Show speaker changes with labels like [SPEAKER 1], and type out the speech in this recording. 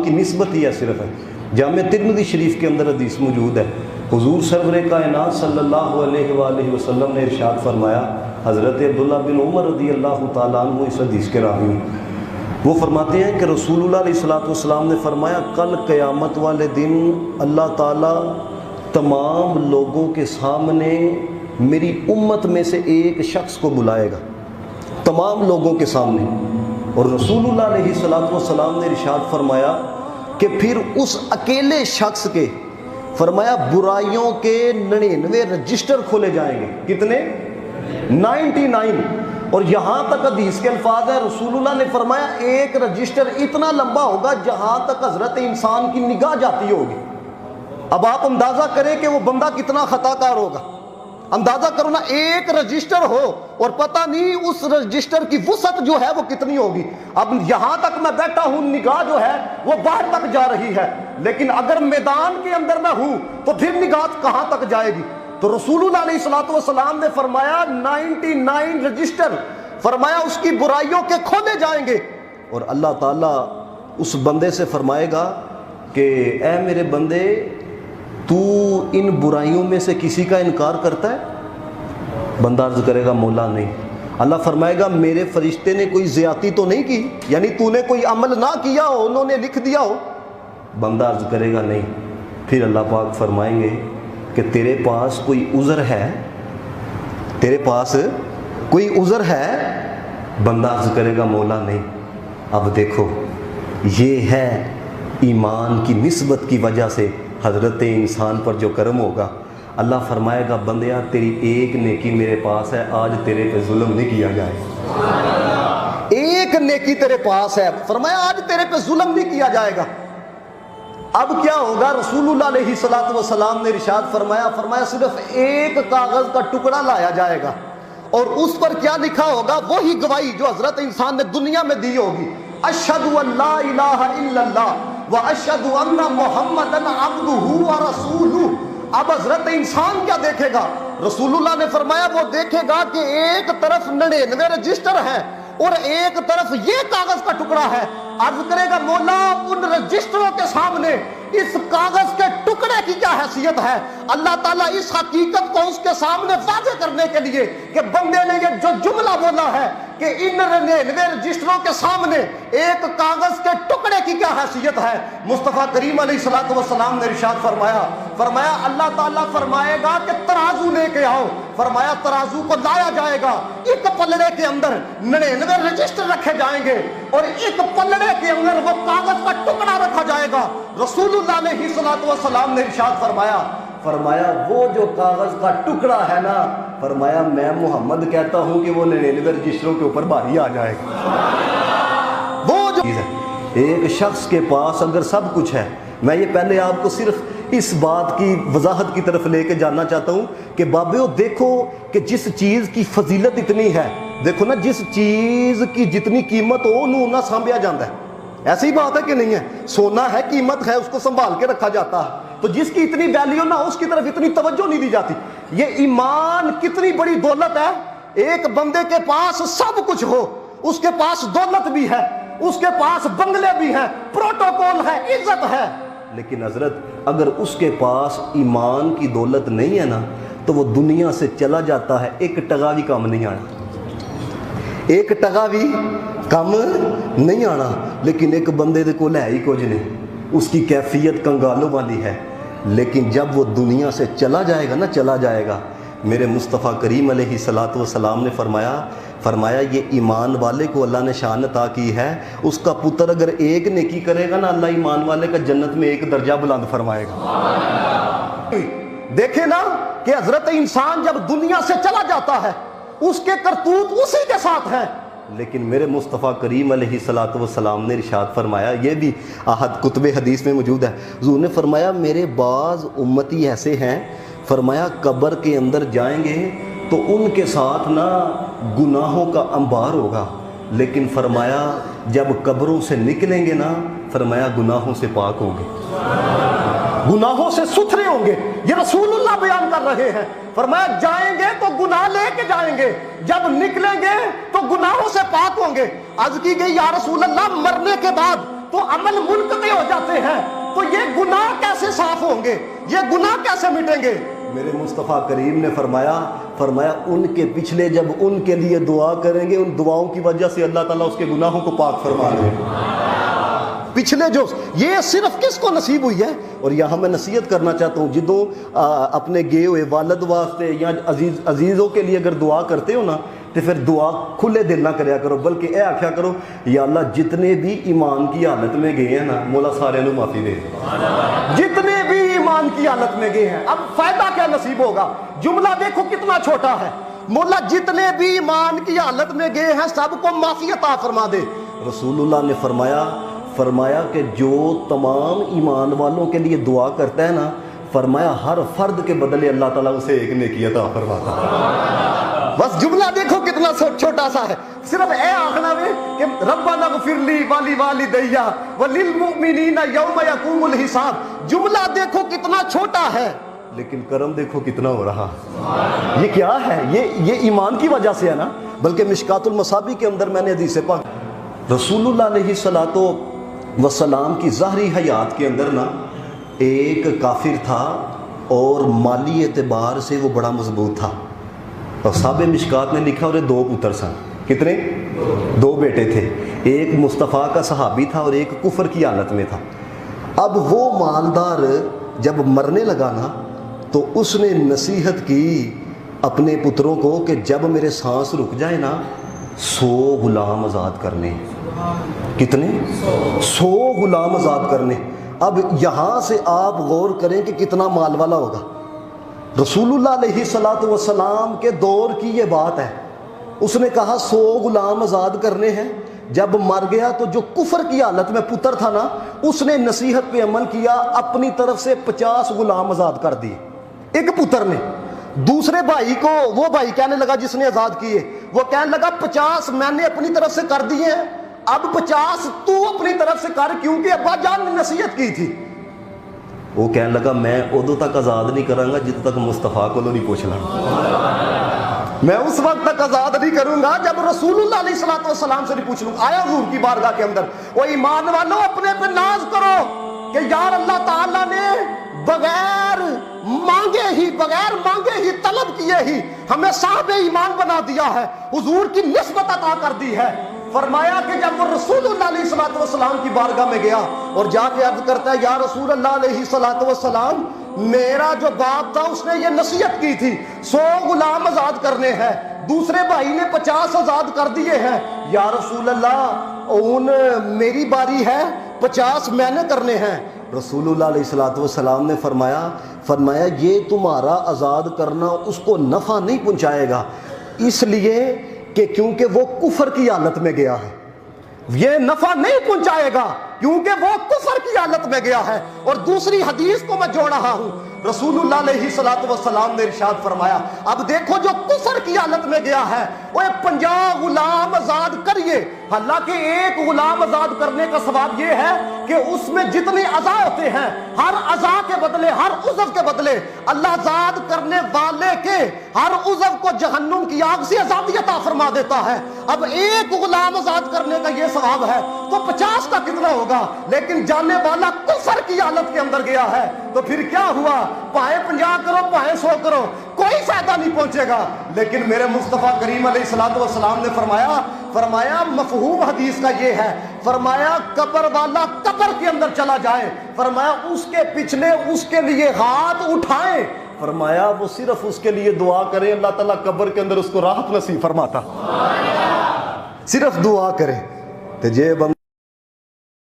[SPEAKER 1] की निस्बत ही है सिर्फ है। जामे तिरमिज़ी शरीफ के अंदर हदीस मौजूद है, हुजूर सरवर कायनात सल्लल्लाहु अलैहि वसल्लम ने इरशाद फरमाया, हज़रत अब्दुल्लाह बिन उमर रज़ी अल्लाह तआला अन्हु इस हदीस के रावी हैं, वो फरमाते हैं कि रसूलुल्लाह अलैहिस्सलातु वस्सलाम ने फरमाया, कल क़यामत वाले दिन अल्लाह ताला तमाम लोगों के सामने मेरी उम्मत में से एक शख्स को बुलाएगा, तमाम लोगों के सामने। और रसूलुल्लाह अलैहिस्सलातु वस्सलाम ने इरशाद फरमाया कि फिर उस अकेले शख्स के फरमाया बुराइयों के 99 रजिस्टर खोले जाएंगे। कितने? 99। और यहाँ तक हदीस के अल्फाज है, रसूलुल्लाह ने फरमाया एक रजिस्टर इतना लंबा होगा जहाँ तक हजरत इंसान की निगाह जाती होगी। अब आप अंदाजा करें कि वो बंदा कितना खताकार होगा। अंदाजा करो ना, एक रजिस्टर हो और पता नहीं उस रजिस्टर की वुसअत जो है वो कितनी होगी। अब यहां तक मैं बैठा हूं, निगाह जो है वो बाहर तक जा रही है, लेकिन अगर मैदान के अंदर मैं हूं तो फिर निगाह कहां तक जाएगी। तो रसूलुल्लाह अलैहिस्सलातु वस्सलाम ने फरमाया 99 रजिस्टर फरमाया उसकी बुराइयों के खोले जाएंगे। और अल्लाह ताला उस बंदे से फरमाएगा कि ऐ मेरे बंदे, तू इन बुराइयों में से किसी का इनकार करता है? बंदा अर्ज करेगा, मौला नहीं। अल्लाह फरमाएगा, मेरे फरिश्ते ने कोई ज़्यादती तो नहीं की, यानी तूने कोई अमल ना किया हो, उन्होंने लिख दिया हो? बंदा अर्ज करेगा नहीं। फिर अल्लाह पाक फरमाएंगे कि तेरे पास कोई उज़र है, तेरे पास कोई उज़र है? बंदा अर्ज करेगा, मौला नहीं। अब देखो, ये है ईमान की निस्बत की वजह से हज़रत इंसान पर जो करम होगा। अल्लाह फरमाएगा, बंदिया तेरी एक नेकी मेरे पास है, आज तेरे पे जुल्म नहीं किया जाएगा। एक नेकी तेरे पास है, फरमाया आज तेरे पे जुल्म नहीं किया जाएगा। अब क्या होगा? रसूलुल्लाह अलैहिस्सलातु वस्सलाम ने इरशाद फरमाया सिर्फ एक कागज का टुकड़ा लाया जाएगा और उस पर क्या लिखा होगा? वही गवाही जो हजरत इंसान ने दुनिया में दी होगी, अशहदु अल्ला इलाहा इल्लल्लाह व अशहदु अन्ना मुहम्मदन अब्दुहु व रसूलुहु। अब हजरत इंसान क्या देखेगा? रसूलुल्लाह ने फरमाया वो देखेगा कि एक तरफ 99 रजिस्टर है और एक तरफ ये कागज का टुकड़ा है। अर्ज करेगा, मौला उन रजिस्टरों के सामने इस कागज के टुकड़े की क्या हैसियत है? अल्लाह ताला इस हकीकत को उसके सामने वाज़े करने के लिए कि बंदे ने ये जो जुमला बोला है कि इन 99 रजिस्टरों के सामने एक कागज के टुकड़े की क्या हैसियत है, मुस्तफ़ा करीम अलैहिस्सलातु वस्सलाम ने इरशाद फरमाया अल्लाह ताला फरमाएगा कि तराजू लेके आओ। फरमाया तराजू को लाया जाएगा, एक पलड़े के अंदर 99 रजिस्टर रखे जाएंगे और एक पलड़े के अंदर वो कागज का टुकड़ा रखा जाएगा। रसूलुल्लाह अलैहिस्सलातु वस्सलाम ने इरशाद फरमाया वो जो कागज का टुकड़ा है ना, फरमाया मैं मोहम्मद कहता हूं कि वो 99 रजिस्टरों के ऊपर भारी आ जाएगा। वो जो चीज है, एक शख्स के पास अगर सब कुछ है, मैं ये पहले आपको सिर्फ इस बात की वजाहत की तरफ लेके जाना चाहता हूं कि बाबियो देखो कि जिस चीज की फजीलत इतनी है, देखो ना, जिस चीज की जितनी कीमत हो उन्होंने ना सांभा जाता है। ऐसी बात है कि नहीं है? सोना है, कीमत है, उसको संभाल के रखा जाता है। तो जिसकी इतनी वैल्यू ना हो उसकी तरफ इतनी तवज्जो नहीं दी जाती। ये ईमान कितनी बड़ी दौलत है। एक बंदे के पास सब कुछ हो, उसके पास दौलत भी है, उसके पास बंगले भी हैं, प्रोटोकॉल है, इज्जत है, लेकिन हजरत अगर उसके पास ईमान की दौलत नहीं है ना तो वो दुनिया से चला जाता है, एक टका भी कम नहीं आना, एक टका भी कम नहीं आना। लेकिन एक बंदे दे कोल है ही कुछ नहीं, उसकी कैफियत कंगालों वाली है, लेकिन जब वो दुनिया से चला जाएगा ना, चला जाएगा, मेरे मुस्तफ़ा करीम अलैहिस्सलातु वस्सलाम ने फरमाया ये ईमान वाले को अल्लाह ने शान अता की है, उसका पुत्र अगर एक नेकी करेगा ना, अल्लाह ईमान वाले का जन्नत में एक दर्जा बुलंद फरमाएगा। देखे ना कि हजरत इंसान जब दुनिया से चला जाता है उसके करतूत उसी के साथ हैं, लेकिन मेरे मुस्तफ़ा करीम अलैहिस्सलातु वस्सलाम ने इरशाद फरमाया, ये भी आहद कुतुब हदीस में मौजूद है, हुज़ूर ने फरमाया मेरे बाज़ उम्मती ऐसे हैं, फरमाया कब्र के अंदर जाएंगे तो उनके साथ ना गुनाहों का अंबार होगा, लेकिन फरमाया जब कब्रों से निकलेंगे ना, फरमाया गुनाहों से पाक होंगे, गुनाहों से सुथरे होंगे। ये रसूलुल्लाह बयान कर रहे हैं। फरमाया जाएंगे तो गुनाह लेके जाएंगे, जब निकलेंगे तो गुनाहों से पाक होंगे। अर्ज़ की गई या रसूल अल्लाह मरने के बाद
[SPEAKER 2] तो अमल मुनक़ते हो जाते हैं, तो ये गुनाह कैसे साफ होंगे, ये गुनाह कैसे मिटेंगे?
[SPEAKER 1] मेरे मुस्तफ़ा करीम ने फरमाया उनके पिछले जब उनके लिए दुआ करेंगे, उन दुआओं की वजह से अल्लाह ताला उसके गुनाहों को पाक फरमा देगा।
[SPEAKER 2] पिछले जो ये सिर्फ किसको नसीब हुई है?
[SPEAKER 1] और यहाँ मैं नसीहत करना चाहता हूँ, जिदों अपने गए हुए वालद वास्ते या अजीज़ों के लिए अगर दुआ करते हो ना, तो फिर दुआ खुले दिल ना करया करो, बल्कि यह आख्या करो, या अल्लाह जितने भी ईमान की हालत में गए हैं ना, मौला सारे नू माफ़ी दे।
[SPEAKER 2] जितने भी ईमान की हालत में गए हैं, अब फायदा क्या नसीब होगा? जुमला देखो कितना छोटा है, मौला जितने भी ईमान की हालत में गए हैं सबको माफ़ी अता फरमा दे।
[SPEAKER 1] रसूलुल्लाह ने फरमाया कि जो तमाम ईमान वालों के लिए दुआ करता है ना, फरमाया हर फर्द के बदले अल्लाह ताला उसे एक नेकी अता फरमाता है।
[SPEAKER 2] बस जुमला देखो कितना छोटा सा है, सिर्फ ए आखना वे कि रब्बना ग़फ़िरली वाली वालिदैया वलिल मुमिनीना यौम यक़ूमुल हिसाब। जुमला देखो कितना छोटा है,
[SPEAKER 1] लेकिन करम देखो कितना हो रहा। ये क्या है? ये ईमान की वजह से है ना। बल्कि मिशकातुल मसाबी के अंदर मैंने हदीस पाक रसूलुल्लाह अलैहिस्सलातो वस्सलाम की ज़ाहरी हयात के अंदर ना एक काफिर था और माली एतबार से वो बड़ा मजबूत था। और साहब मिशकात ने लिखा, और दो पुत्र सन। कितने? दो बेटे थे। एक मुस्तफ़ा का सहाबी था और एक कुफर की हालत में था। अब वो मालदार जब मरने लगा ना, तो उसने नसीहत की अपने पुत्रों को कि जब मेरे सांस रुक जाए ना, 100 गुलाम आज़ाद करने। कितने? 100 गुलाम आज़ाद करने। अब यहाँ से आप गौर करें कि कितना माल वाला होगा। रसूलुल्लाह अलैहिस्सलातु वस्सलाम के दौर की ये बात है। उसने कहा 100 गुलाम आज़ाद करने हैं। जब मर गया तो जो कुफर की हालत में पुत्र था ना, उसने नसीहत पे अमल किया, अपनी तरफ से 50 गुलाम आज़ाद कर दिए एक पुत्र ने। दूसरे भाई को, वो भाई कहने लगा जिसने आज़ाद किए, वो कहने लगा 50 मैंने अपनी तरफ से कर दिए हैं, अब 50 तू अपनी तरफ से कर, क्योंकि अब्बा जान ने नसीहत की थी। वो कहने लगा मैं उदों तक आज़ाद नहीं करांगा जब तक मुस्तफ़ा को नहीं पूछ ला।
[SPEAKER 2] मैं उस वक्त तक आज़ाद नहीं करूंगा जब रसूलुल्लाह अलैहिस्सलातु वस्सलाम से नहीं पूछ लूंगा। आया हुजूर की बारगाह के अंदर, वो ईमान वालों अपने पे नाज करो कि यार अल्लाह ताला ने बगैर मांगे ही तलब किए ही हमें साहिब ईमान बना दिया है, हुजूर की निस्बत अता कर दी है। फरमाया कि जब वो रसूलुल्लाह अलैहिस्सलातु वस्सलाम की बारगाह में गया और जाके अर्ज करता है, या रसूलल्लाह अलैहिस्सलातु वस्सलाम, मेरा जो बाप था उसने ये नसीहत की थी 100 गुलाम आज़ाद करने हैं, दूसरे भाई ने 50 आज़ाद कर दिए हैं, या रसूलल्लाह उन मेरी बारी है, 50 मैंने करने हैं।
[SPEAKER 1] रसूलुल्लाह अलैहिस्सलातु वस्सलाम ने फरमाया ये तुम्हारा आज़ाद करना उसको नफ़ा नहीं पहुँचाएगा, इसलिए कि क्योंकि वो कुफर की हालत में गया है।
[SPEAKER 2] ये नफा नहीं पहुंचाएगा क्योंकि वो कुफर की हालत में गया है। और दूसरी हदीस को मैं जोड़ रहा हूं, रसूलुल्लाह अलैहिस्सलातु वस्सलाम ने इरशाद फरमाया, अब देखो जो कुफर की हालत में गया है वो 50 गुलाम आजाद करिए। हालांकि एक गुलाम आजाद करने का सवाब ये है कि उसमें जितने अज़ा होते हैं, हर अज़ा के बदले, हर उज़व के बदले अल्लाह आजाद करने वाले के हर उज़व को जहन्नुम की आग से आजादी अता फरमा देता है। अब एक गुलाम आजाद करने का ये सवाब है तो 50 का कितना होगा। लेकिन जाने वाला कुफर की हालत के अंदर गया है तो फिर क्या हुआ, पाए 50 करो पाए 100 करो, कोई फायदा नहीं पहुंचेगा। लेकिन मेरे मुस्तफ़ा करीम अलैहिस्सलातु वस्सलाम ने फरमाया मफहूम हदीस का ये है, फरमाया कब्र वाला कब्र के अंदर चला जाए, फरमाया उसके पिछले उसके लिए हाथ उठाएं,
[SPEAKER 1] फरमाया वो सिर्फ उसके लिए दुआ करें, अल्लाह ताला कब्र के अंदर उसको राहत नसीब फरमाता।
[SPEAKER 2] सिर्फ दुआ करें तो जे